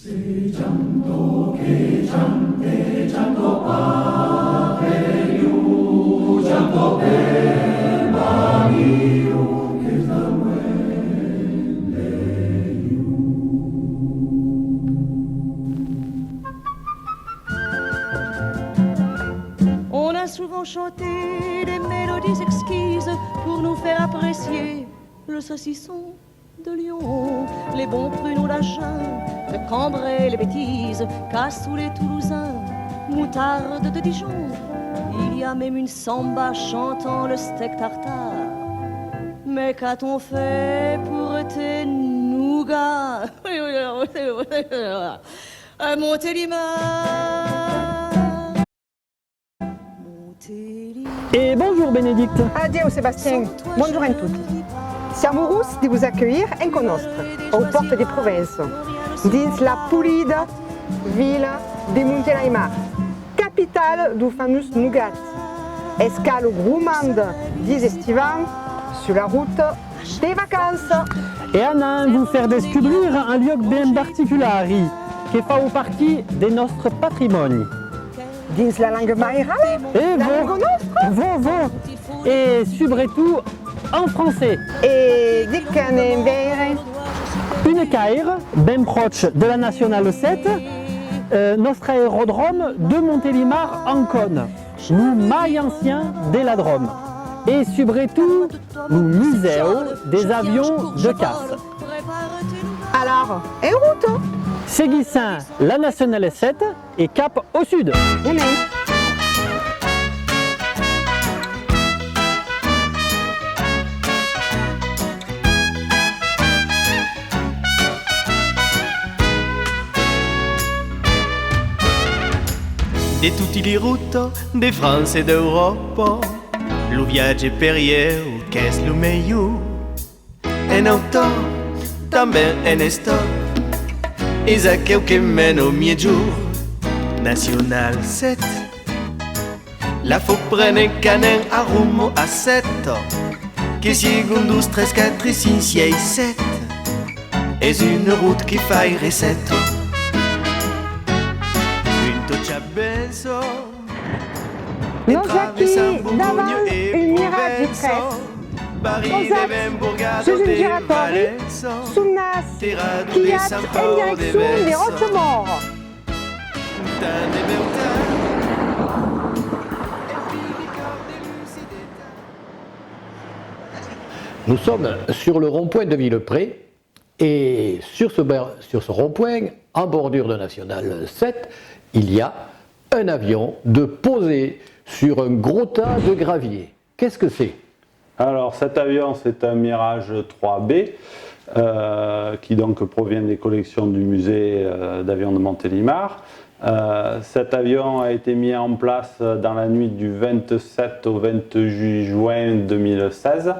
On a souvent chanté des mélodies exquises pour nous faire apprécier le saucisson de Lyon, les bons pruneaux d'Agen, de Cambrai, les bêtises, Cassou les Toulousains, moutarde de Dijon. Il y a même une samba chantant le steak tartare. Mais qu'a-t-on fait pour tes nougats? Montélimar. Et bonjour Bénédicte. Addio Sébastien, bonjour à tutti. Siamo russi di vous accueillir en nostre, aux portes des provinces, dins la pulida villa de Montélimar, capitale du fameux nougat. Escale gourmande des estivants sur la route des vacances. E Anna vous faire descubrir un lieu bien particolari che fa partie de notre patrimoine. Dins la langue maïrale, Et la langue nostra. Et surtout en français. Et di che ne vere. Une caire, bien proche de la Nationale 7, notre aérodrome de Montélimar en Cône, le mail ancien de la Drôme. Et surtout, le musée des avions de casse. Alors, en route. Seguissant la Nationale 7 et cap au sud. Amen. Di tutte le route di Francia e d'Europa, lo viaggio perrier che è lo meglio. En auto, também en stop, is aquel que mène mieux jour. National 7, la faut prendre canin a rumo a 7, que sigun 2, 3, 4, 5, 6, 7, es une route qui fait recette. Nos acquis davant une mirage presse. Sous une giratoire, sous nas, qui a en direction des Rochemort. Nous sommes sur le rond-point de Villepré et sur ce rond-point, en bordure de National 7, il y a un avion de posé sur un gros tas de gravier. Qu'est-ce que c'est? Alors cet avion, c'est un Mirage 3B qui donc provient des collections du musée d'avions de Montélimar. Cet avion a été mis en place dans la nuit du 27 au 28 juin 2016.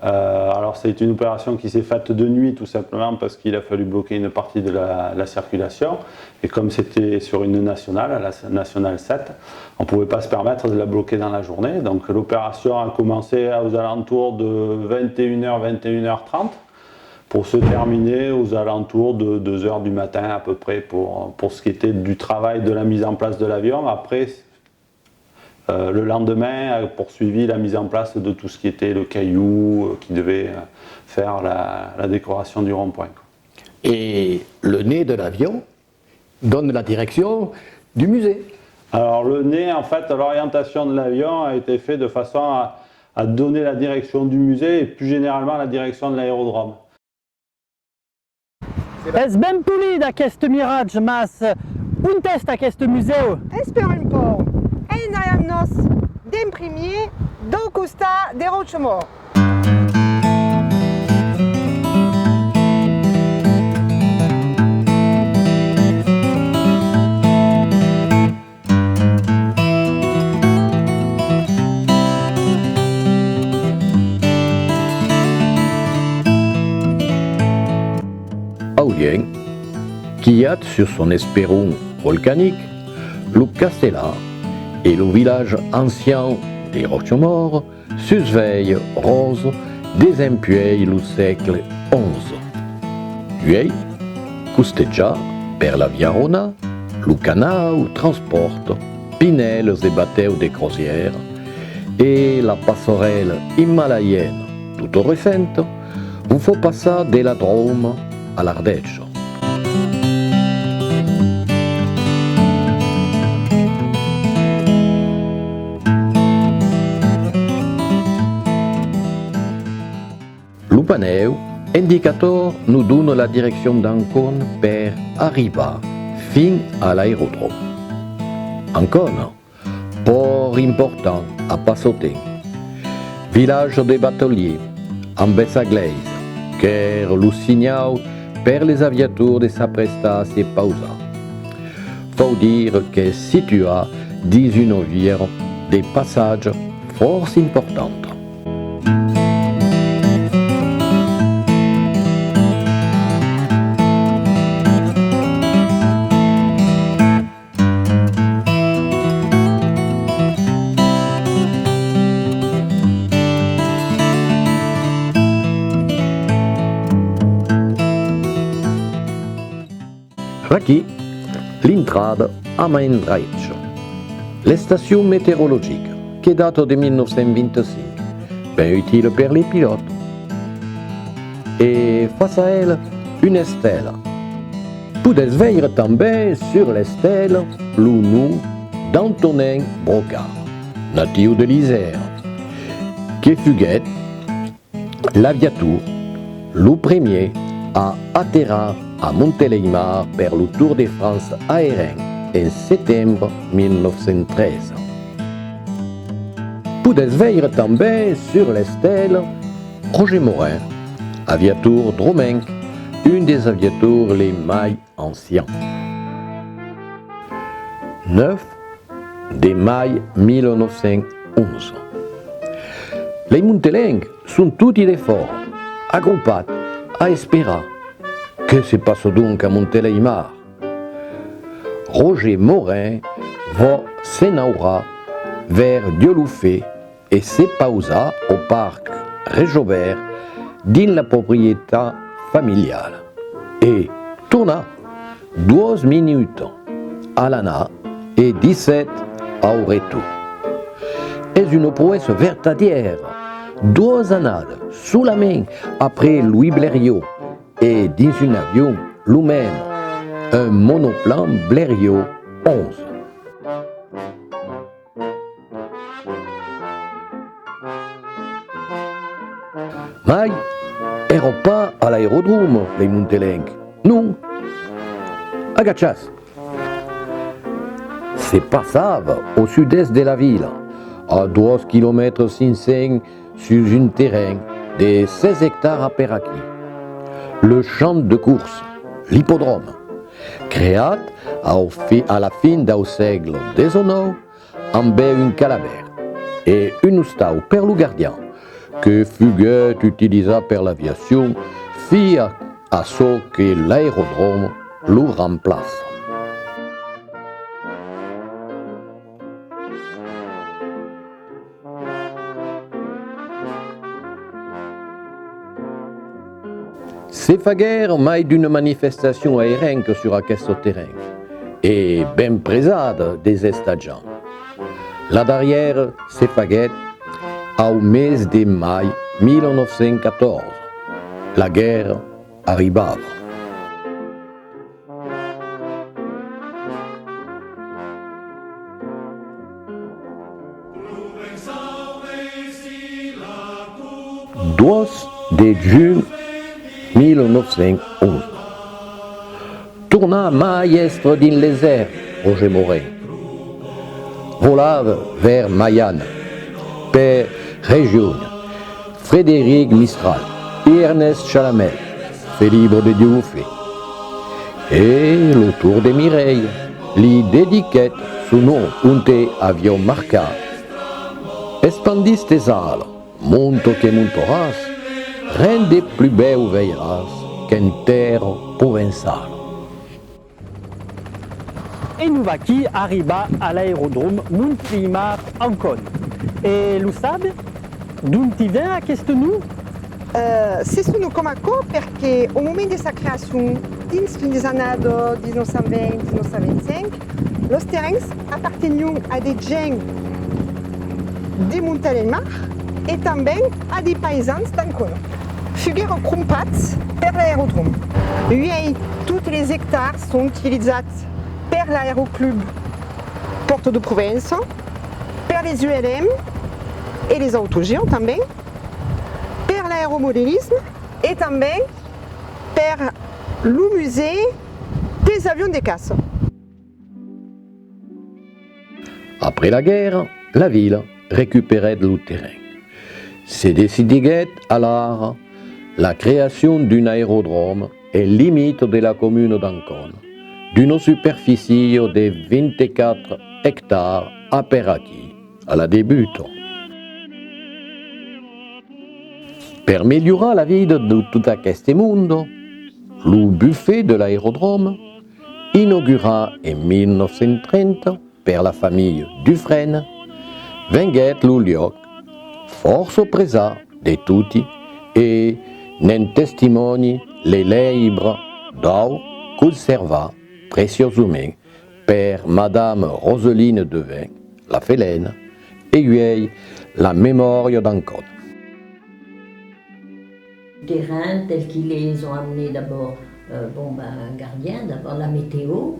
Alors c'est une opération qui s'est faite de nuit tout simplement parce qu'il a fallu bloquer une partie de la circulation et comme c'était sur une nationale, la nationale 7, on ne pouvait pas se permettre de la bloquer dans la journée. Donc l'opération a commencé aux alentours de 21h, 21h30 pour se terminer aux alentours de 2h du matin à peu près pour ce qui était du travail de la mise en place de l'avion. Après, le lendemain a poursuivi la mise en place de tout ce qui était le caillou qui devait faire la décoration du rond-point. Et le nez de l'avion donne la direction du musée. Alors le nez, en fait, l'orientation de l'avion a été faite de façon à donner la direction du musée et plus généralement la direction de l'aérodrome. Es ben pulid aquest Mirage, mas un test aquest museu. Espero un po'. En arriam-nos d'en premier del costat de Rochemort. Aulien, qui a sur son espéron volcanique le Castellar et le village ancien des Rochemort susveille rose des empueils le siècle XI. Lui, costeggia per la via Rona, lo canal transporte pinelles et bateaux de croisière et la passerelle himalayenne toute récente vous faut passer de la Drôme à l'Ardèche. Lo paneu indicateur nous donne la direction d'Ancon per arribar fin à l'aérodrome. Ancon, port important à passoter, village de bateliers, amb sa glaise, qu'er lo signal per les aviators de s'aprestar a se pausar. Faut dire que situa dins une via de passage fort importante. Aquí, l'entrada a Maindreich, la station météorologique qui date de 1925, bien utile pour les pilotes. Et face à elle, une stèle. Pouvez veiller també sur la stèle le nom d'Antonin Brocard, natif de l'Isère, qui fut l'aviateur, le premier à atterrir à Montélimar per le Tour de France aérien en septembre 1913. Pouvez veiller també sur la stèle Roger Morin, aviateur dromenc, un des aviateurs les mai anciens. 9 de mai 1911. Les Montelencs sont tous des forts, agrupats, à espérer. Que se passe donc à Montélimar? Roger Morin va s'enaurar vers Dieulaufay et se pausa au parc Régobert dans la propriété familiale et tourna 12 minutes à l'ana et 17 au retour. C'est une prouesse vertadière, 2 annades sous la main après Louis Blériot et dans un avion lui-même, un monoplan Blériot 11. Mais n'étaient pas à l'aérodrome, les Montelencs. Non, à Gachas. C'est passable au sud-est de la ville, à 12 km 500 sur un terrain de 16 hectares à Peraki. Le champ de course, l'hippodrome, créé à la fin du siècle XIX, amb un calabert et un stau per le gardien, que fut utilisé per l'aviation, fi à ce que l'aérodrome le remplace. C'est faguère mai d'une manifestation aérienne sur ce terrain, et ben présade des estadiants. Là derrière, c'est faguette au mes de mai 1914. La guerre arrivava. de juin 1911. Tourna maestre din les airs, Roger Morin. Volava vers Mayenne, per région, Frédéric Mistral et Ernest Chalamel, fait libre de Dieulaufay. Et l'autour de Mireille, li dédiquette son nom un avion marqué. Espandis tes ailes, monto que montoras, rende plus belle veilleras qu'en terre provençale. Et nous qui arriva à l'aérodrome Montélimar-Ancon. Et vous savez d'où vient cette nous? C'est sono Comaco perché au moment de sa création dins fins des années 1920-1925, los terrenys appartenien a des gens de Montélimar et també a des paysans d'Ancona. Fugueren ocupats per l'aerodrome. Uei, tots les hectares són utilitzats per l'aeroclub Porto de Provença, per les ULM et les autogirs també, per l'aéromodelisme et també per le musée des avions de casse. Après la guerre, la ville récupérait le terrain. C'est décidé alors la création d'un aérodrome et limite de la commune d'Ancona, d'une superficie de 24 hectares à Peraqui, à la débute. Per améliorer la vie de tout ce monde, le buffet de l'aérodrome, inaugura en 1930 per la famille Dufresne, venguet le lieu force présent de tutti et n'en testimoni les livres d'or conserva précieusement per Madame Roseline Devin, la Félène, et lui la mémoire d'Ancona. Terrain tel qu'ils les ont amenés d'abord, un gardien, d'abord la météo.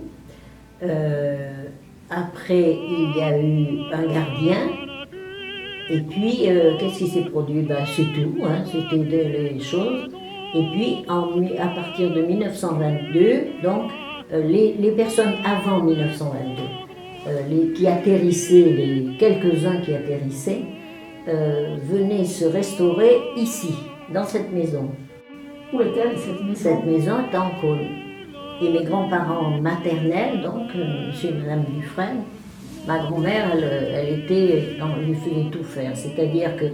Après, il y a eu un gardien. Et puis, qu'est-ce qui s'est produit? C'est tout, hein, c'était les choses. Et puis, à partir de 1922, donc, les personnes avant 1922, qui atterrissaient, les quelques-uns qui atterrissaient, venaient se restaurer ici, dans cette maison. Où est-elle, cette maison? Cette maison est en Cône. Et mes grands-parents maternels, donc monsieur et madame Dufresne, ma grand-mère, elle lui faisait tout faire. C'est-à-dire que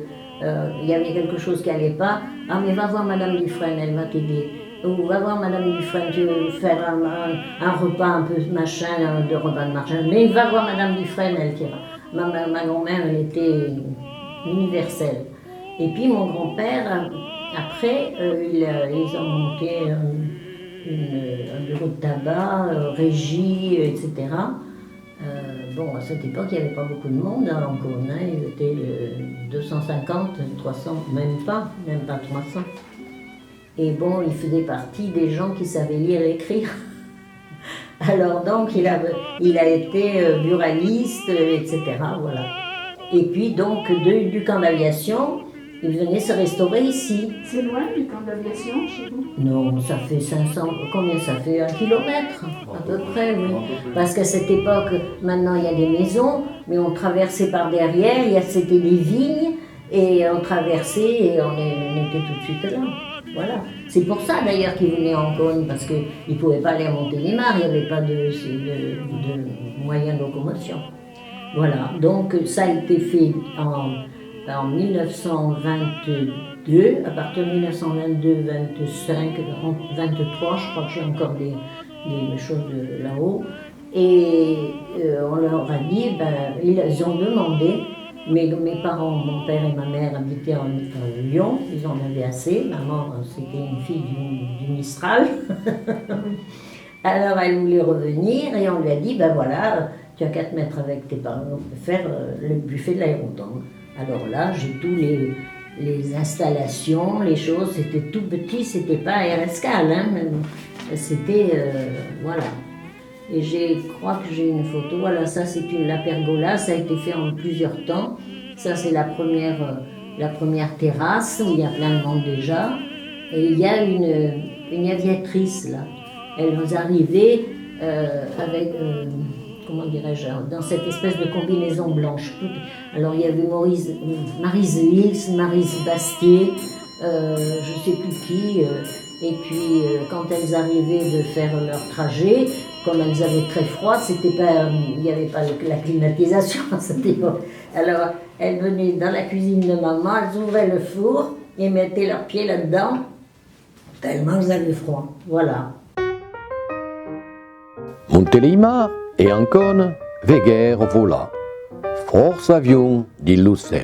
il y avait quelque chose qui n'allait pas. Ah, mais va voir madame Dufresne, elle va t'aider. Ou va voir madame Dufresne, tu veux faire un repas un peu machin, de repas de machin. Mais va voir madame Dufresne, elle t'ira. Ma grand-mère, elle était universelle. Et puis mon grand-père, après, ils ont monté un bureau de tabac, régie, etc. À cette époque, il n'y avait pas beaucoup de monde en Cône. Ils étaient 250, 300, même pas 300. Et bon, il faisait partie des gens qui savaient lire et écrire. Alors donc, il a été buraliste, etc. Voilà. Et puis donc, du camp d'aviation, il venait se restaurer ici. C'est loin du camp d'aviation chez vous? Non, ça fait 500, combien ça fait? 1 kilomètre, à peu près, oui. Parce qu'à cette époque, maintenant il y a des maisons, mais on traversait par derrière, c'était des vignes, et on traversait et on était tout de suite là. Voilà. C'est pour ça d'ailleurs qu'ils venaient en Cône, parce qu'ils ne pouvaient pas aller à Montélimar, il n'y avait pas de moyens de locomotion. Voilà, donc ça a été fait en 1922, à partir de 1922, 25, 23, je crois que j'ai encore des choses de là-haut. Et on leur a dit, ils ont demandé, mes parents, mon père et ma mère habitaient en Lyon, ils en avaient assez, maman c'était une fille du Mistral. Alors elle voulait revenir et on lui a dit, voilà, tu as 4 mètres avec tes parents, on peut faire le buffet de l'aérodrome. Alors là, j'ai tous les installations, les choses, c'était tout petit, c'était pas aéroscale, hein, c'était, voilà. Et je crois que j'ai une photo, voilà, ça c'est la pergola, ça a été fait en plusieurs temps. Ça c'est la première terrasse où il y a plein de monde déjà. Et il y a une aviatrice là, elle nous arrivait avec... comment dirais-je, dans cette espèce de combinaison blanche. Alors il y avait Maryse Lix, Maryse Bastier, je ne sais plus qui, et puis quand elles arrivaient de faire leur trajet, comme elles avaient très froid, il n'y avait pas la climatisation à cette époque. Alors elles venaient dans la cuisine de maman, elles ouvraient le four et mettaient leurs pieds là-dedans, tellement elles avaient froid. Voilà. Montélimar et Ancona veguèrent volar. Force avions di Luceu,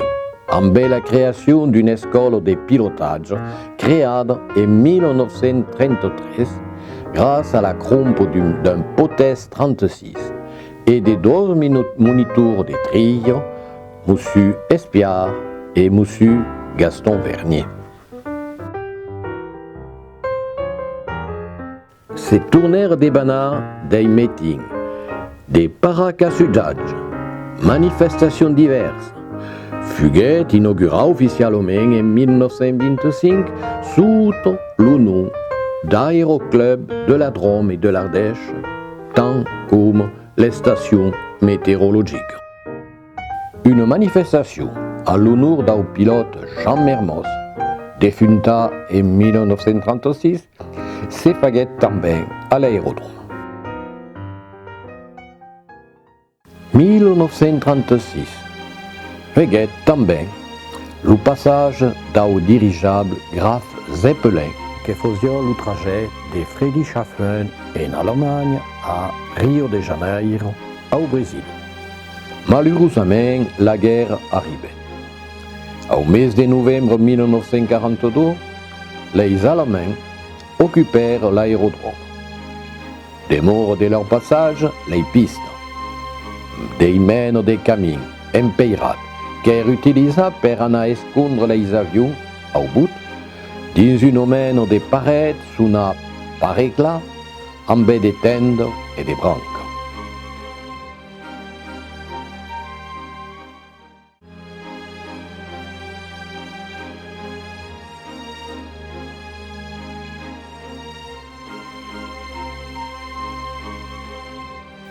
amb la création d'une école de pilotage créée en 1933 grâce à la crompe d'un Potès 36 et des 12 moniteurs des trilles, Monsieur Espiard et Monsieur Gaston Vernier. Se tournèrent des banards, des meetings, des paracasudaggi, manifestations diverses. Fuguet inaugura officiellement en 1925 sous le nom d'Aéroclub de la Drôme et de l'Ardèche, tant comme les stations météorologiques. Une manifestation à l'honneur du pilote Jean Mermoz, défunta en 1936, s'est faite também à l'aérodrome. 1936, faisait também le passage du dirigeable Graf Zeppelin qui faisait le trajet de Friedrichshafen en Allemagne à Rio de Janeiro, au Brésil. Malheureusement, la guerre arrivait. Au mois de novembre 1942, les Allemands occupèrent l'aérodrome. Des morts de leur passage, les pistes, des mènes des camions empierrats qui étaient utilisés pour en escondre les avions au bout, dans une mène de paredes sous une paregla, en baie de tendes et de branques.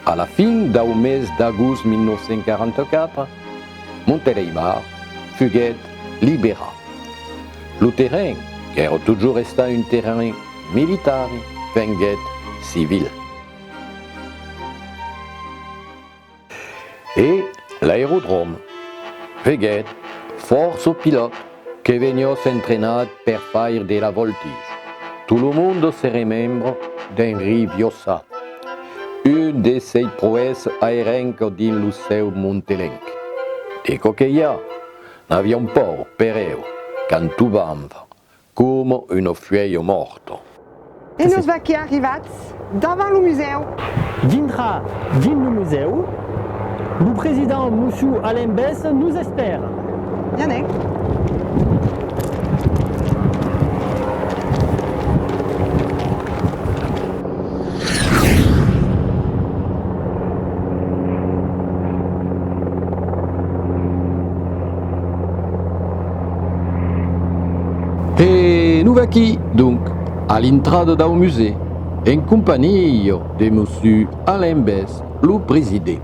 À la fin du mois d'août 1944, Montélimar fut libéré. Le terrain, qui est toujours resté un terrain militaire, fut civil. Et l'aérodrome fut force aux pilotes qui venaient s'entraîner pour faire de la voltige. Tout le monde se remembre d'Henri Viossa, une de ses prouesses aériennes dans le seu Montelenc. De coquillas n'avions pas pereu quand tombam comme une feuille morte. Et nous sommes arrivés devant le musée. Dintra, din le musée, le président Monsieur Alain Besse nous espère. Yannick. Et nous voici donc à l'entrée du musée, en compagnie de M. Alain Besse, le président.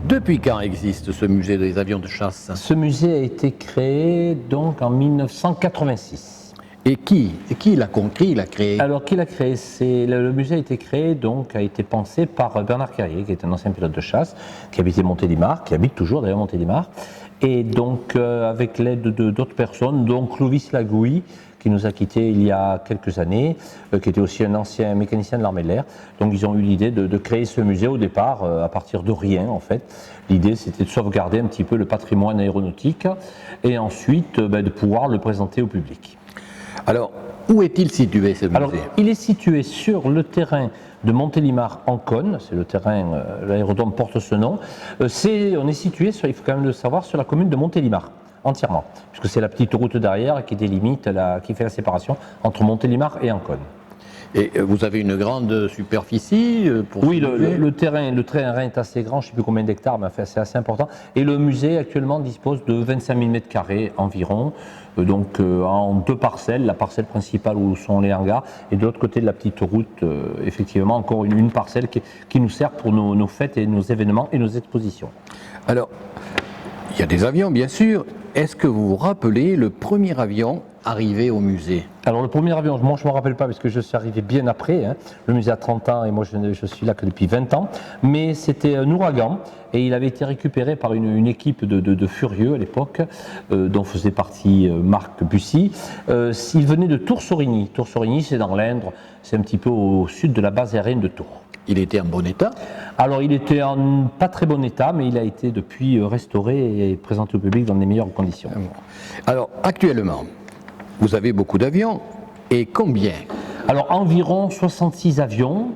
Depuis quand existe ce musée des avions de chasse? Ce musée a été créé donc en 1986. Et qui l'a construit, l'a créé? Alors qui l'a créé? Le musée a été créé, donc a été pensé par Bernard Carrier, qui est un ancien pilote de chasse, qui habitait Montélimar, qui habite toujours d'ailleurs Montélimar. Et donc, avec l'aide d'autres personnes, dont Clovis Lagouille, qui nous a quittés il y a quelques années, qui était aussi un ancien mécanicien de l'armée de l'air. Donc, ils ont eu l'idée de créer ce musée au départ, à partir de rien, en fait. L'idée, c'était de sauvegarder un petit peu le patrimoine aéronautique et ensuite de pouvoir le présenter au public. Alors, où est-il situé, ce musée? Alors, il est situé sur le terrain de Montélimar-Ancône, c'est le terrain, l'aérodrome porte ce nom. On est situé, il faut quand même le savoir, sur la commune de Montélimar, entièrement, puisque c'est la petite route derrière qui délimite, qui fait la séparation entre Montélimar et Ancône. Et vous avez une grande superficie pour Oui, le terrain est assez grand, je ne sais plus combien d'hectares, mais c'est assez important. Et le musée actuellement dispose de 25 000 m² environ, donc en deux parcelles, la parcelle principale où sont les hangars, et de l'autre côté de la petite route, effectivement, encore une parcelle qui nous sert pour nos fêtes et nos événements et nos expositions. Alors, il y a des avions, bien sûr. Est-ce que vous vous rappelez le premier avion arrivé au musée? Alors le premier avion, moi je ne me rappelle pas parce que je suis arrivé bien après, hein. Le musée a 30 ans et moi je suis là que depuis 20 ans, mais c'était un ouragan et il avait été récupéré par une équipe de furieux à l'époque, dont faisait partie Marc Bussy. Il venait de Tours-Sorigny. Tours-Sorigny, c'est dans l'Indre, c'est un petit peu au sud de la base aérienne de Tours. Il était en bon état? Alors il était en pas très bon état, mais il a été depuis restauré et présenté au public dans les meilleures conditions. Alors actuellement, vous avez beaucoup d'avions, et combien? Alors environ 66 avions.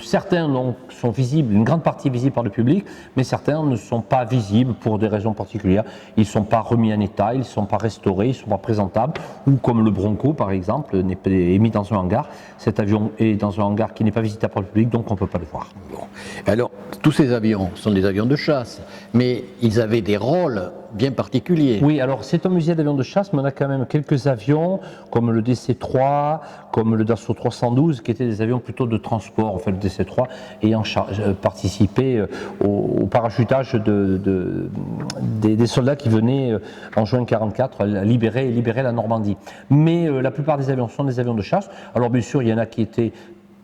Certains sont visibles, une grande partie visible par le public, mais certains ne sont pas visibles pour des raisons particulières. Ils ne sont pas remis en état, ils ne sont pas restaurés, ils ne sont pas présentables, ou comme le Bronco par exemple, est mis dans un hangar. Cet avion est dans un hangar qui n'est pas visitable par le public, donc on ne peut pas le voir. Bon. Alors, tous ces avions sont des avions de chasse, mais ils avaient des rôles bien particuliers. Oui, alors c'est un musée d'avions de chasse, mais on a quand même quelques avions, comme le DC-3, comme le Dassault 312, qui étaient des avions plutôt de transport. En fait, le DC-3 ayant participé au parachutage des soldats qui venaient en juin 1944 libérer la Normandie. Mais la plupart des avions sont des avions de chasse. Alors bien sûr, il y en a qui étaient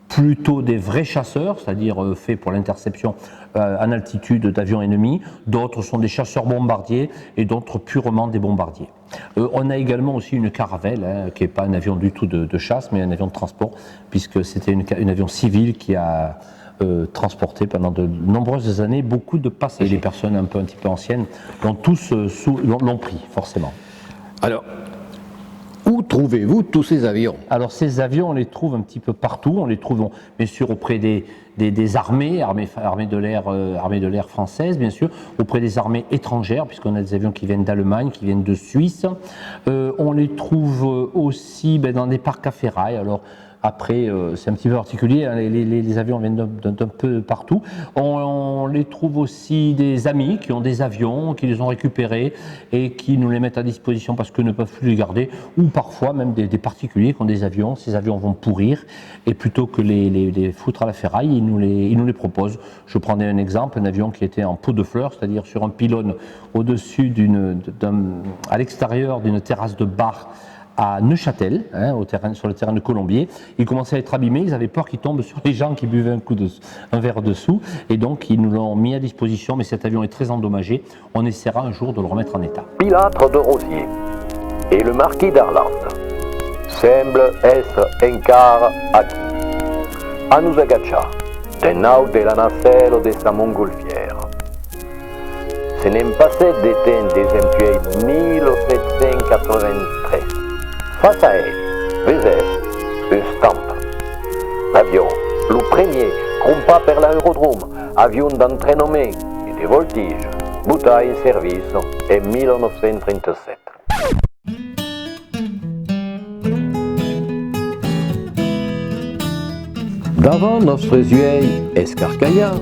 plutôt des vrais chasseurs, c'est-à-dire faits pour l'interception en altitude d'avions ennemis. D'autres sont des chasseurs bombardiers et d'autres purement des bombardiers. On a également aussi une caravelle, qui n'est pas un avion du tout de chasse, mais un avion de transport, puisque c'était un avion civil qui a transporté pendant de nombreuses années beaucoup de passagers. Et les personnes un petit peu anciennes l'ont tous l'ont pris, forcément. Alors, où trouvez-vous tous ces avions? Alors ces avions, on les trouve un petit peu partout. On les trouve bien sûr auprès des armées de l'air françaises, bien sûr, auprès des armées étrangères, puisqu'on a des avions qui viennent d'Allemagne, qui viennent de Suisse. On les trouve aussi dans des parcs à ferraille. Alors après, c'est un petit peu particulier, hein, les avions viennent d'un peu partout. On les trouve aussi des amis qui ont des avions, qui les ont récupérés et qui nous les mettent à disposition parce qu'ils ne peuvent plus les garder, ou parfois même des particuliers qui ont des avions. Ces avions vont pourrir et plutôt que les foutre à la ferraille, ils nous les proposent. Je prenais un exemple, un avion qui était en pot de fleurs, c'est-à-dire sur un pylône au-dessus à l'extérieur d'une terrasse de bar à Neuchâtel, sur le terrain de Colombier. Ils commençaient à être abîmés, ils avaient peur qu'ils tombent sur les gens qui buvaient un verre dessous, et donc ils nous l'ont mis à disposition, mais cet avion est très endommagé. On essaiera un jour de le remettre en état. Pilâtre de Rosier et le marquis d'Arlande semblent être encara aquí, a nous agacha, des nau de la nacelle de sa montgolfière. Ce n'est passé des temps des empuis 1793. Face à elle, visait une stampe. L'avion, le premier, compas per l'aérodrome, avion d'entraînement et de voltige, butta in service en 1937. Davant nostres yeux escarcaillants,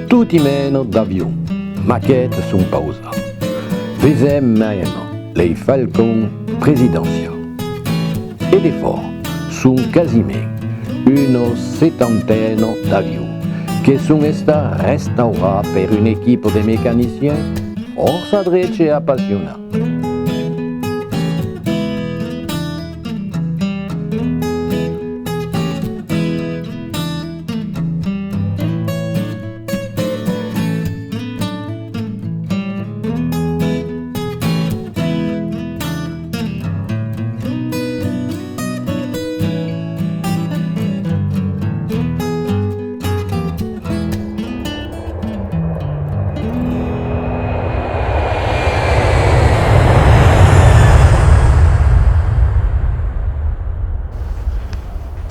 tout y mène d'avions, maquettes sont pausa. Visem maintenant les falcons présidentiels. Et des forts sont quasiment une septantaine d'avions qui sont restaurés par une équipe de mécaniciens fort adroits et passionnés.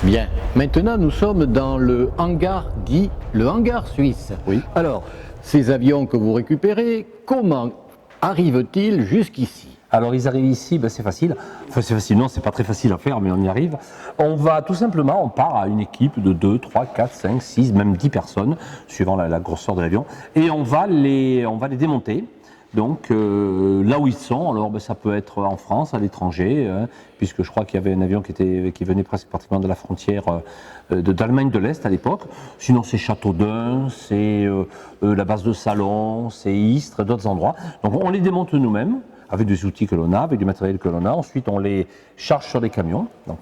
Bien, maintenant nous sommes dans le hangar dit le hangar suisse. Oui. Alors, ces avions que vous récupérez, comment arrivent-ils jusqu'ici? Alors ils arrivent ici, c'est facile. Enfin c'est facile, non, c'est pas très facile à faire, mais on y arrive. On va tout simplement, on part à une équipe de 2, 3, 4, 5, 6, même 10 personnes, suivant la grosseur de l'avion, et on va les démonter. Donc là où ils sont, alors ça peut être en France, à l'étranger, puisque je crois qu'il y avait un avion qui venait presque pratiquement de la frontière d'Allemagne de l'Est à l'époque. Sinon c'est Châteaudun, c'est la base de Salon, c'est Istres, d'autres endroits. Donc on les démonte nous-mêmes, avec des outils que l'on a, avec du matériel que l'on a. Ensuite, on les charge sur des camions, donc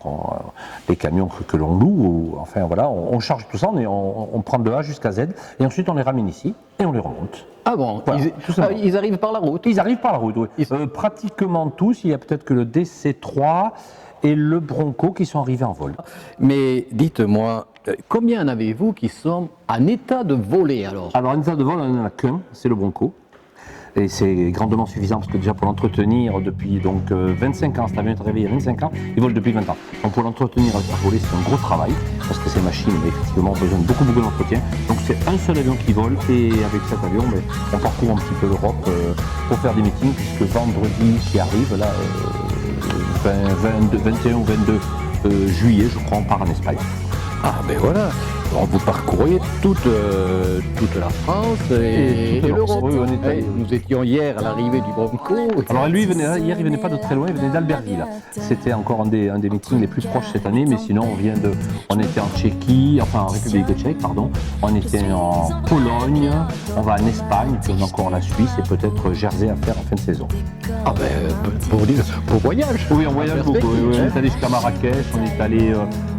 les camions que l'on loue, enfin voilà, on charge tout ça, on prend de A jusqu'à Z, et ensuite on les ramène ici, et on les remonte. Ah bon, Voilà, ils arrivent par la route? Ils arrivent par la route, oui. Pratiquement tous, il y a peut-être que le DC-3 et le Bronco qui sont arrivés en vol. Mais dites-moi, combien en avez-vous qui sont en état de voler alors? Alors en état de vol, on n'en a qu'un, c'est le Bronco. Et c'est grandement suffisant parce que déjà pour l'entretenir depuis donc 25 ans, cet avion est arrivé il y a 25 ans, il vole depuis 20 ans. Donc pour l'entretenir et le faire voler, c'est un gros travail parce que ces machines effectivement ont besoin de beaucoup d'entretien. Donc c'est un seul avion qui vole et avec cet avion on parcourt un petit peu l'Europe pour faire des meetings puisque vendredi qui arrive, là 21 ou 22 juillet je crois on part en Espagne. Ah ben voilà, alors vous parcourez toute la France et l'Europe. Oui, nous étions hier à l'arrivée du Bronco. Alors lui, hier il venait pas de très loin, il venait d'Albertville. C'était encore un des meetings les plus proches cette année, mais sinon on était en Tchéquie, enfin en République tchèque, pardon, on était en Pologne, on va en Espagne, puis on a encore la Suisse et peut-être Jersey à faire en fin de saison. Ah ben, pour voyage. Oui, on voyage beaucoup. Oui. On est allé jusqu'à Marrakech, on est allé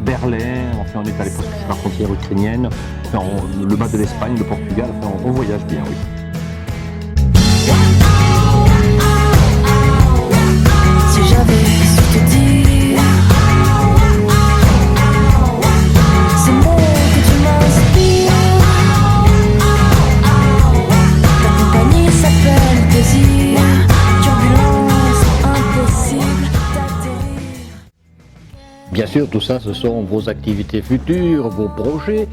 Berlin, enfin on est allé presque jusqu'à la frontière ukrainienne, enfin, le bas de l'Espagne, le Portugal, enfin, on voyage bien, oui. Si j'avais su te dire ces mots que tu m'inspires, ta compagnie s'appelle plaisir, turbulence impossible d'atterrir. Bien sûr, tout ça, ce sont vos activités futures, vos projets.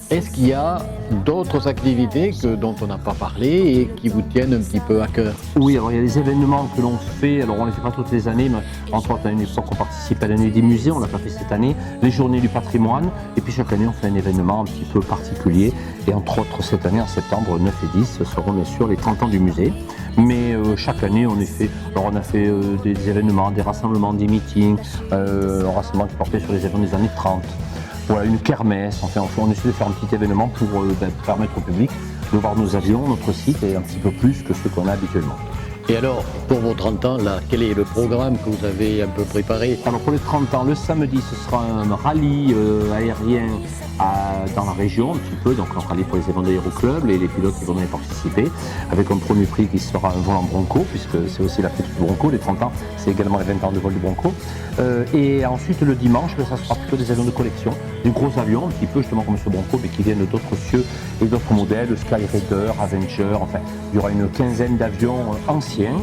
Est-ce qu'il y a d'autres activités dont on n'a pas parlé et qui vous tiennent un petit peu à cœur? Oui, alors il y a des événements que l'on fait, alors on ne les fait pas toutes les années, mais entre autres, à une époque, on participe à l'année des musées, on ne l'a pas fait cette année, les journées du patrimoine, et puis chaque année, on fait un événement un petit peu particulier, et entre autres, cette année, en septembre 9 et 10, ce seront bien sûr les 30 ans du musée, mais chaque année, on a fait des événements, des rassemblements, des meetings, un rassemblement qui portait sur les événements des années 30. Voilà, une kermesse, enfin on essaie de faire un petit événement pour permettre au public de voir nos avions, notre site et un petit peu plus que ce qu'on a habituellement. Et alors, pour vos 30 ans, là, quel est le programme que vous avez un peu préparé? Alors pour les 30 ans, le samedi, ce sera un rallye aérien dans la région un petit peu, donc un rallye pour les événements d'aéroclub, les pilotes qui vont y participer, avec un premier prix qui sera un vol en Bronco, puisque c'est aussi la fête du Bronco, les 30 ans, c'est également les 20 ans de vol du Bronco. Et ensuite le dimanche, ça sera plutôt des avions de collection, des gros avions, un petit peu justement comme ce Bronco, mais qui viennent d'autres cieux et d'autres modèles, Sky Raider, Avenger, enfin il y aura une quinzaine d'avions anciens,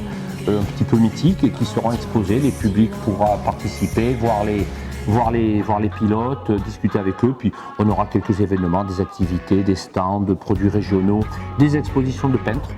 un petit peu mythiques, et qui seront exposés, les publics pourront participer, voir les pilotes, discuter avec eux, puis on aura quelques événements, des activités, des stands, de produits régionaux, des expositions de peintres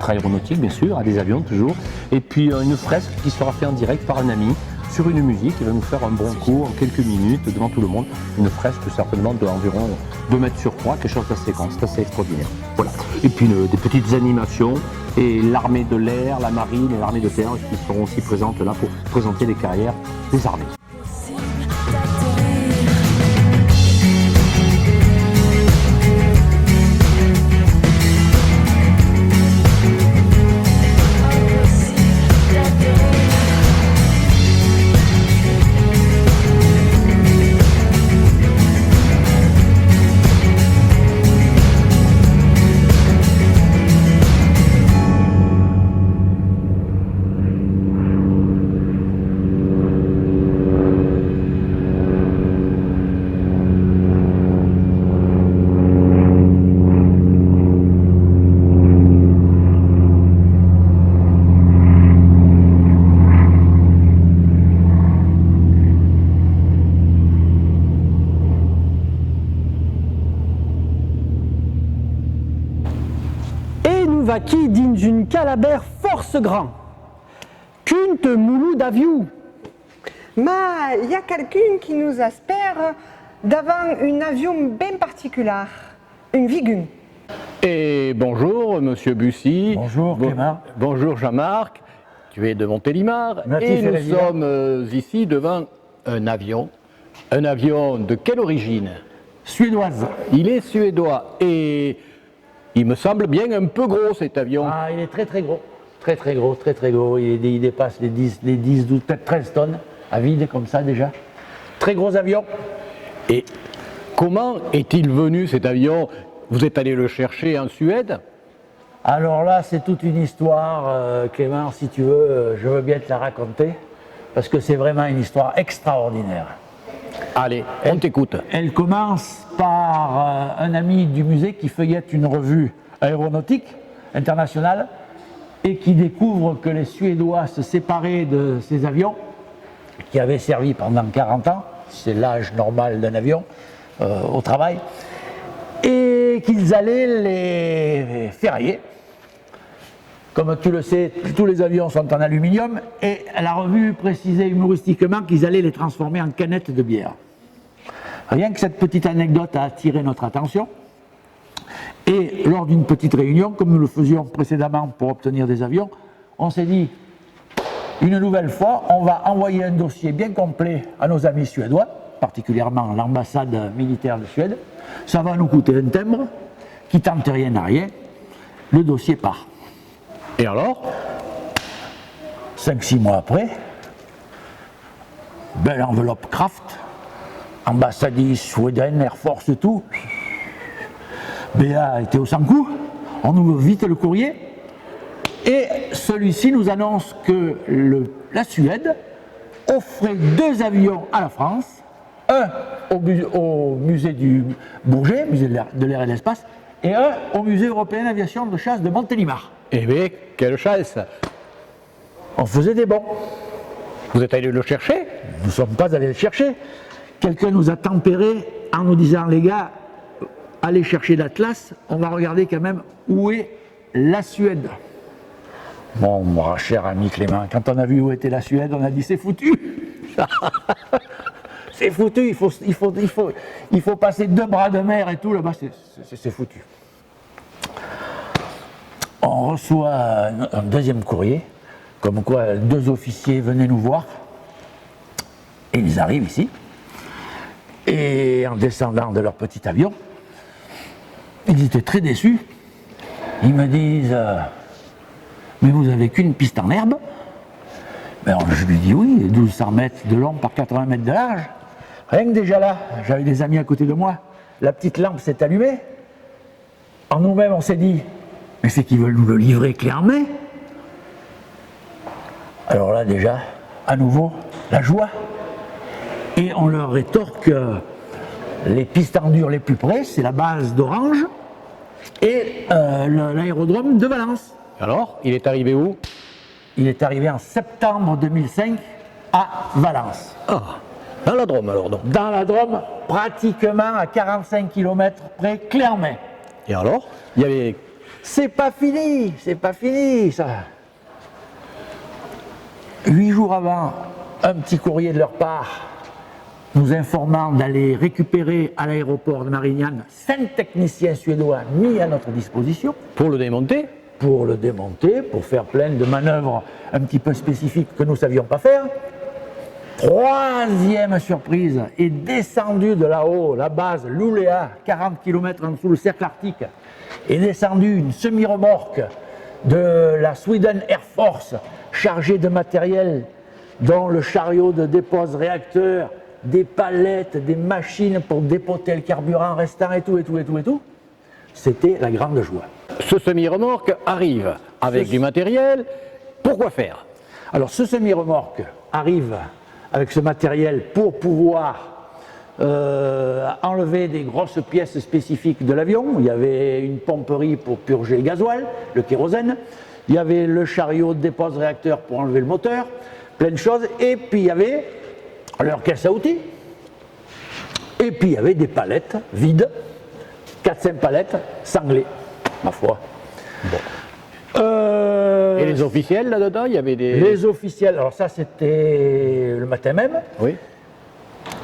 aéronautiques bien sûr, à des avions toujours, et puis une fresque qui sera faite en direct par un ami sur une musique, il va nous faire un Bronco en quelques minutes devant tout le monde, une fresque certainement d'environ 2 mètres sur 3, quelque chose d'assez grand, c'est assez extraordinaire. Voilà. Et puis des petites animations, et l'armée de l'air, la marine et l'armée de terre qui seront aussi présentes là pour présenter les carrières des armées. Qui digne d'une calabère force grand, qu'une te moulou d'aviou. Mais il y a quelqu'un qui nous espère devant un avion bien particulier, une Vigun. Et bonjour, monsieur Bussy. Bonjour, Clément. Bonjour, Jean-Marc. Tu es de Montélimar. Et nous sommes ici devant un avion. Un avion de quelle origine? Suédoise. Il est suédois. Et il me semble bien un peu gros cet avion. Ah, il est très très gros. Très gros. Il dépasse les 10, 12, peut-être 13 tonnes à vide comme ça déjà. Très gros avion. Et comment est-il venu cet avion? Vous êtes allé le chercher en Suède? Alors là, c'est toute une histoire, Clément, si tu veux, je veux bien te la raconter, parce que c'est vraiment une histoire extraordinaire. Allez, on t'écoute. Elle commence par un ami du musée qui feuillette une revue aéronautique internationale et qui découvre que les Suédois se séparaient de ces avions qui avaient servi pendant 40 ans, c'est l'âge normal d'un avion au travail, et qu'ils allaient les ferrailler. Comme tu le sais, tous les avions sont en aluminium, et la revue précisait humoristiquement qu'ils allaient les transformer en canettes de bière. Rien que cette petite anecdote a attiré notre attention. Et lors d'une petite réunion, comme nous le faisions précédemment pour obtenir des avions, on s'est dit, une nouvelle fois, on va envoyer un dossier bien complet à nos amis suédois, particulièrement l'ambassade militaire de Suède. Ça va nous coûter un timbre qui tente rien à rien. Le dossier part. Et alors 5-6 mois après, belle enveloppe Kraft, ambassadis, Sweden, Air Force, tout. BA était au sans-coup, on ouvre vite le courrier, et celui-ci nous annonce que la Suède offrait 2 avions à la France, un au musée du Bourget, musée de l'air et de l'espace, et un au musée européen d'aviation de chasse de Montélimar. Eh bien, quelle chance! On faisait des bons. Vous êtes allé le chercher? Nous ne sommes pas allés le chercher. Quelqu'un nous a tempéré en nous disant, les gars, allez chercher l'Atlas, on va regarder quand même où est la Suède. Bon, mon cher ami Clément, quand on a vu où était la Suède, on a dit c'est foutu. C'est foutu, il faut passer 2 bras de mer et tout, là-bas c'est foutu. On reçoit un deuxième courrier, comme quoi 2 officiers venaient nous voir, et ils arrivent ici, et en descendant de leur petit avion, ils étaient très déçus. Ils me disent mais vous n'avez qu'une piste en herbe? Ben, je lui dis oui, 1200 mètres de long par 80 mètres de large. Rien que déjà là, j'avais des amis à côté de moi, la petite lampe s'est allumée. En nous-mêmes, on s'est dit mais c'est qu'ils veulent nous le livrer clé en main. Alors là, déjà, à nouveau, la joie. Et on leur rétorque les pistes en dur les plus près, c'est la base d'Orange et l'aérodrome de Valence. Alors, il est arrivé où? Il est arrivé en septembre 2005 à Valence. Ah, dans la Drôme alors donc. Dans la Drôme, pratiquement à 45 km près, clé en main. Et alors, il y avait... C'est pas fini ça. 8 jours avant, un petit courrier de leur part nous informant d'aller récupérer à l'aéroport de Marignane 5 techniciens suédois mis à notre disposition. Pour le démonter? Pour le démonter, pour faire plein de manœuvres un petit peu spécifiques que nous ne savions pas faire. 3e surprise, est descendu de là-haut, la base Luleå, 40 km en dessous le cercle arctique, est descendu une semi-remorque de la Sweden Air Force chargée de matériel dont le chariot de dépose réacteur, des palettes, des machines pour dépoter le carburant restant et tout. C'était la grande joie. Ce semi-remorque arrive avec du matériel. Pourquoi faire? Alors ce semi-remorque arrive avec ce matériel pour pouvoir enlever des grosses pièces spécifiques de l'avion. Il y avait une pomperie pour purger le gasoil, le kérosène. Il y avait le chariot de dépose réacteur pour enlever le moteur, plein de choses. Et puis il y avait leur caisse à outils. Et puis il y avait des palettes vides, 4-5 palettes sanglées, ma foi. Bon. Et les officiels là-dedans, il y avait des... Les officiels, alors ça c'était le matin même. Oui.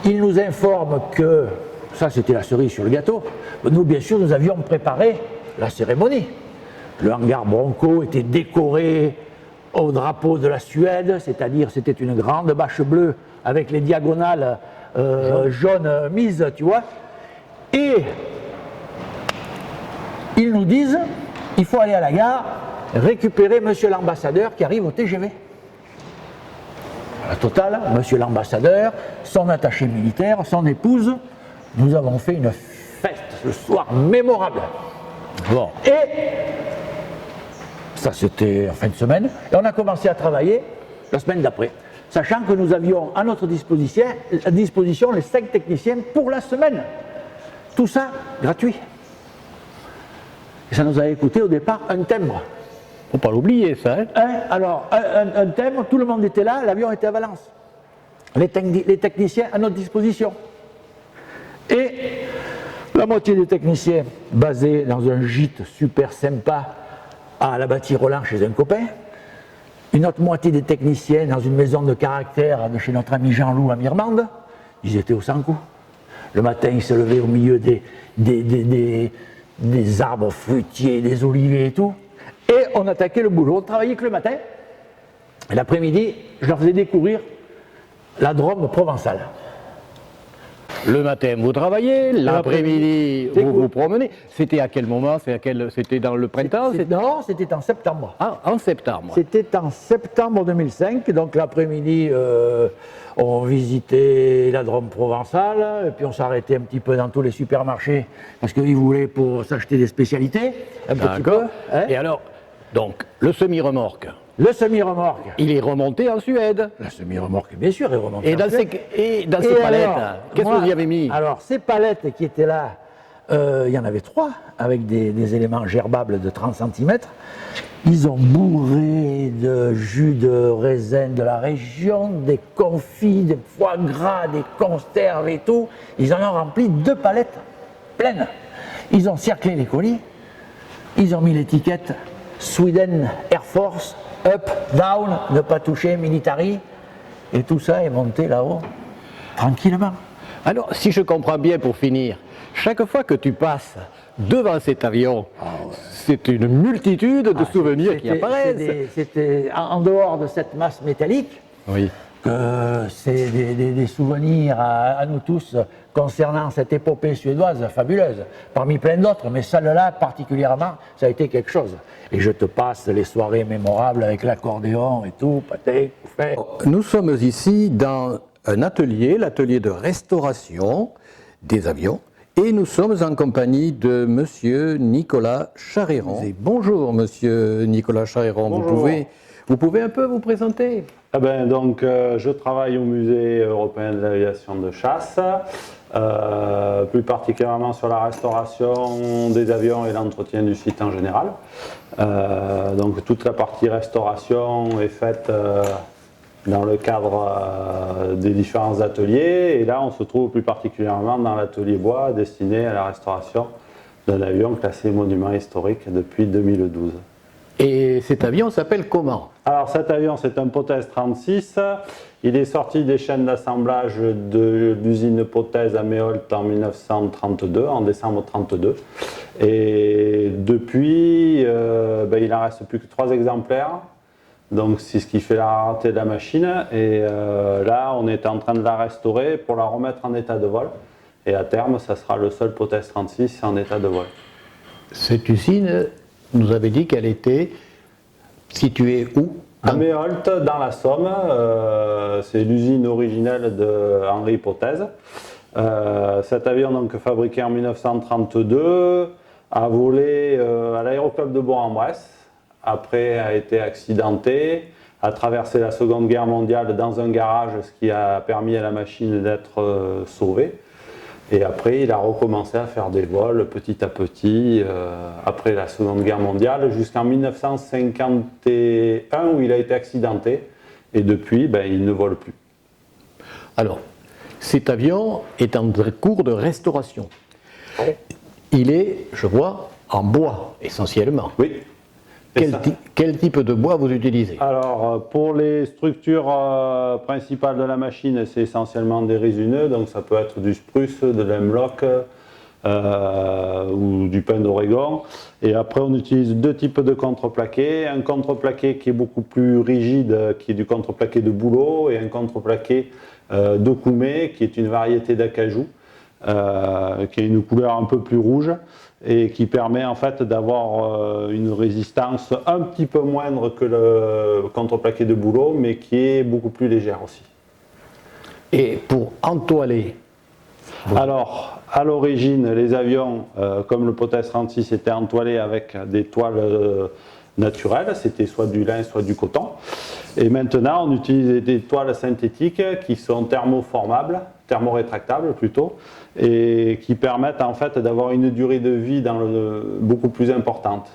Ils nous informent que, ça c'était la cerise sur le gâteau, nous bien sûr nous avions préparé la cérémonie. Le hangar Bronco était décoré au drapeau de la Suède, c'est-à-dire c'était une grande bâche bleue avec les diagonales jaunes mises, tu vois. Et ils nous disent, il faut aller à la gare, récupérer monsieur l'ambassadeur qui arrive au TGV. La totale, monsieur l'ambassadeur, son attaché militaire, son épouse, nous avons fait une fête ce soir mémorable. Bon. Et ça c'était en fin de semaine, et on a commencé à travailler la semaine d'après, sachant que nous avions à notre disposition les 5 techniciens pour la semaine. Tout ça gratuit. Et ça nous a coûté au départ un timbre. Faut pas l'oublier, ça. Hein. Alors, un thème, tout le monde était là, l'avion était à Valence. Les techniciens à notre disposition. Et la moitié des techniciens basés dans un gîte super sympa à la Bâtie-Roland chez un copain. Une autre moitié des techniciens dans une maison de caractère de chez notre ami Jean-Loup à Mirmande. Ils étaient au 100 coups. Le matin, ils se levaient au milieu des arbres fruitiers, des oliviers et tout. Et on attaquait le boulot. On travaillait que le matin. Et l'après-midi, je leur faisais découvrir la Drôme provençale. Le matin, vous travaillez, l'après-midi, vous vous promenez. C'était à quel moment? C'était dans le printemps? Non, c'était en septembre. Ah, en septembre. C'était en septembre 2005. Donc l'après-midi, on visitait la Drôme provençale. Et puis on s'arrêtait un petit peu dans tous les supermarchés parce qu'ils voulaient pour s'acheter des spécialités. Un petit peu. Hein. Et alors, donc, le semi-remorque. Le semi-remorque. Il est remonté en Suède. Le semi-remorque, bien sûr, est remonté en Suède. Et dans ces palettes, qu'est-ce que vous y avez mis? Alors, ces palettes qui étaient là, il y en avait 3, avec des éléments gerbables de 30 cm. Ils ont bourré de jus de raisin de la région, des confits, des foie gras, des conserves et tout. Ils en ont rempli 2 palettes pleines. Ils ont cerclé les colis. Ils ont mis l'étiquette Sweden Air Force. Up, down, ne pas toucher, military, et tout ça est monté là-haut, tranquillement. Alors, si je comprends bien pour finir, chaque fois que tu passes devant cet avion, c'est une multitude de souvenirs qui apparaissent. C'était en dehors de cette masse métallique, oui. Que c'est des souvenirs à nous tous concernant cette épopée suédoise fabuleuse, parmi plein d'autres, mais celle-là particulièrement, ça a été quelque chose. Et je te passe les soirées mémorables avec l'accordéon et tout, pâté, fait. Nous sommes ici dans un atelier, l'atelier de restauration des avions, et nous sommes en compagnie de monsieur Nicolas Charéron. Bonjour monsieur Nicolas Charéron, vous pouvez un peu vous présenter? Eh ben, donc, je travaille au Musée européen de l'aviation de chasse, plus particulièrement sur la restauration des avions et l'entretien du site en général. Donc toute la partie restauration est faite dans le cadre des différents ateliers, et là on se trouve plus particulièrement dans l'atelier bois destiné à la restauration d'un avion classé monument historique depuis 2012. Et cet avion s'appelle comment? Alors cet avion, c'est un Potez 36. Il est sorti des chaînes d'assemblage de l'usine Potez à Méholt en 1932, en décembre 1932. Et depuis, il en reste plus que 3 exemplaires. Donc c'est ce qui fait la rareté de la machine. Et là, on est en train de la restaurer pour la remettre en état de vol. Et à terme, ça sera le seul Potez 36 en état de vol. Cette usine, nous avait dit qu'elle était située où? À Méholt, dans la Somme. C'est l'usine originelle de Henri Potez. Cet avion, donc fabriqué en 1932, a volé à l'aéroclub de Bourg-en-Bresse. Après, a été accidenté, a traversé la Seconde Guerre mondiale dans un garage, ce qui a permis à la machine d'être sauvée. Et après, il a recommencé à faire des vols petit à petit, après la Seconde Guerre mondiale, jusqu'en 1951 où il a été accidenté. Et depuis, il ne vole plus. Alors, cet avion est en cours de restauration. Il est, je vois, en bois, essentiellement. Oui. Quel type de bois vous utilisez? Alors, pour les structures principales de la machine, c'est essentiellement des résineux, donc ça peut être du spruce, de l'hemlock ou du pin d'Oregon. Et après, on utilise 2 types de contreplaqué. Un contreplaqué qui est beaucoup plus rigide, qui est du contreplaqué de bouleau, et un contreplaqué d'Okoumé, qui est une variété d'acajou, qui a une couleur un peu plus rouge, et qui permet en fait d'avoir une résistance un petit peu moindre que le contreplaqué de bouleau, mais qui est beaucoup plus légère aussi. Et pour entoiler? Alors, à l'origine, les avions, comme le Potez 36, étaient entoilés avec des toiles naturelles, c'était soit du lin, soit du coton. Et maintenant, on utilise des toiles synthétiques qui sont thermoformables, thermorétractables plutôt, et qui permettent en fait d'avoir une durée de vie beaucoup plus importante.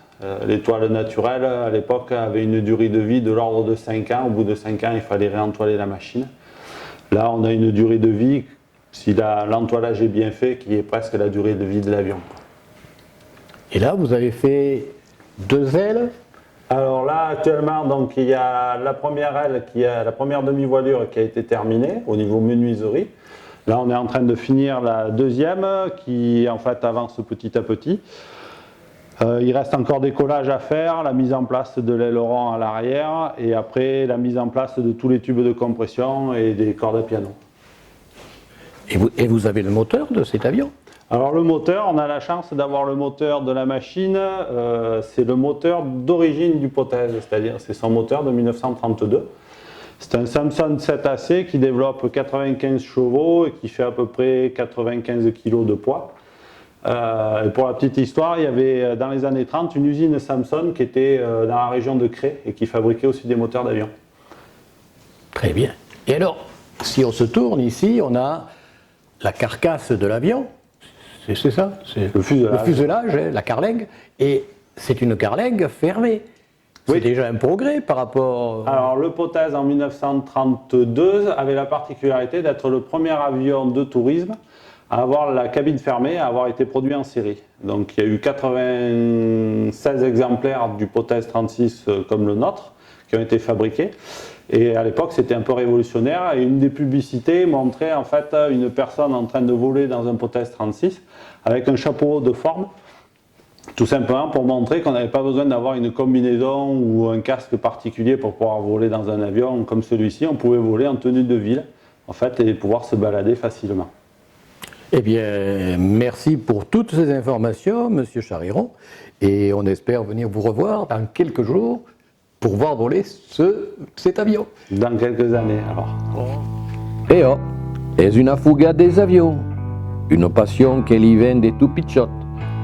Les toiles naturelles, à l'époque, avaient une durée de vie de l'ordre de 5 ans. Au bout de 5 ans, il fallait réentoiler la machine. Là, on a une durée de vie, si l'entoilage est bien fait, qui est presque la durée de vie de l'avion. Et là, vous avez fait 2 ailes. Alors là, actuellement, donc, il y a la première aile, la première demi-voilure qui a été terminée au niveau menuiserie. Là, on est en train de finir la deuxième qui, en fait, avance petit à petit. Il reste encore des collages à faire, la mise en place de l'aileron à l'arrière et après la mise en place de tous les tubes de compression et des cordes à piano. Et vous avez le moteur de cet avion? Alors le moteur, on a la chance d'avoir le moteur de la machine, c'est le moteur d'origine du Potez, c'est-à-dire c'est son moteur de 1932. C'est un Samson 7AC qui développe 95 chevaux et qui fait à peu près 95 kg de poids. Et pour la petite histoire, il y avait dans les années 30 une usine Samson qui était dans la région de Cré et qui fabriquait aussi des moteurs d'avion. Très bien. Et alors, si on se tourne ici, on a la carcasse de l'avion. C'est ça, c'est le fuselage, hein, la carlingue, et c'est une carlingue fermée. C'est oui. Déjà un progrès par rapport... Alors le Potez en 1932 avait la particularité d'être le premier avion de tourisme à avoir la cabine fermée, à avoir été produit en série. Donc il y a eu 96 exemplaires du Potez 36 comme le nôtre qui ont été fabriqués. Et à l'époque, c'était un peu révolutionnaire. Et une des publicités montrait en fait une personne en train de voler dans un Potez 36 avec un chapeau de forme, tout simplement pour montrer qu'on n'avait pas besoin d'avoir une combinaison ou un casque particulier pour pouvoir voler dans un avion comme celui-ci. On pouvait voler en tenue de ville, en fait, et pouvoir se balader facilement. Eh bien, merci pour toutes ces informations, Monsieur Chariron. Et on espère venir vous revoir dans quelques jours pour voir voler cet avion. Dans quelques années, alors. E oh, è una fuga des avions, une passion che gli venne tout picciotte,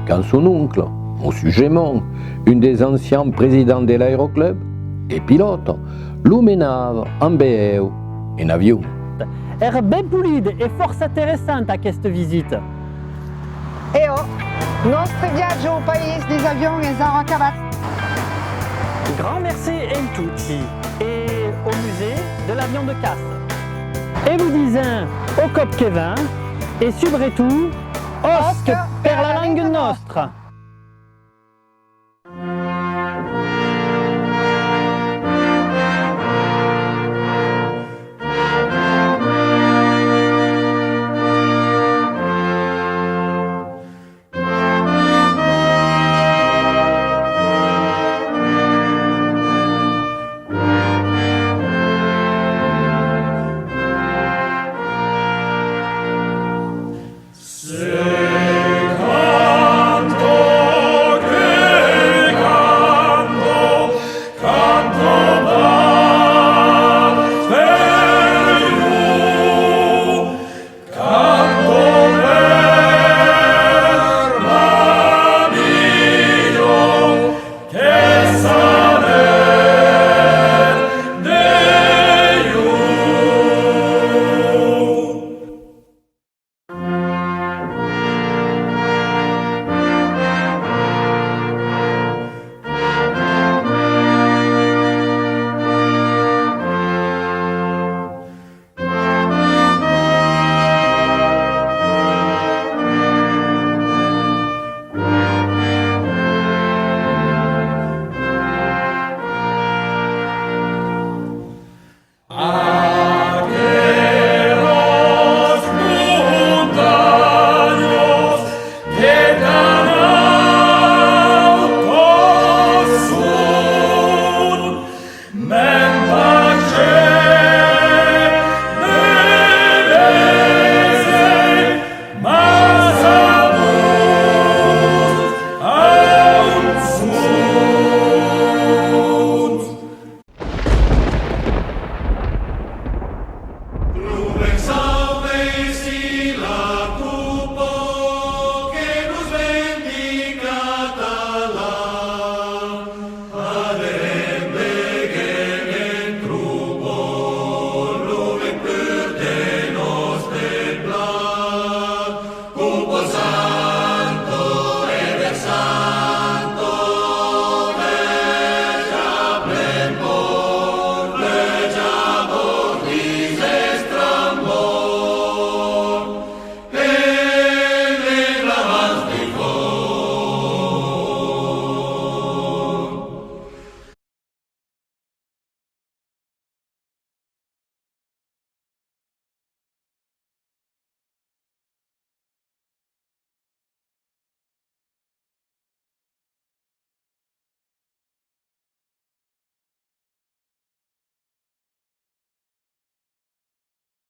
quand son oncle, Monsieur Gémon, un des anciens présidents de l'aéroclub, et pilote, lo menava en BEU, in avion. Era ben pulida e forse interessante questa visita. E oh, nostro viaggio au pays des avions et en acabat. Grand merci a tutti et au musée de l'avion de casse. Et vous disons au cop Kevin et surtout, osque per la langue nostra.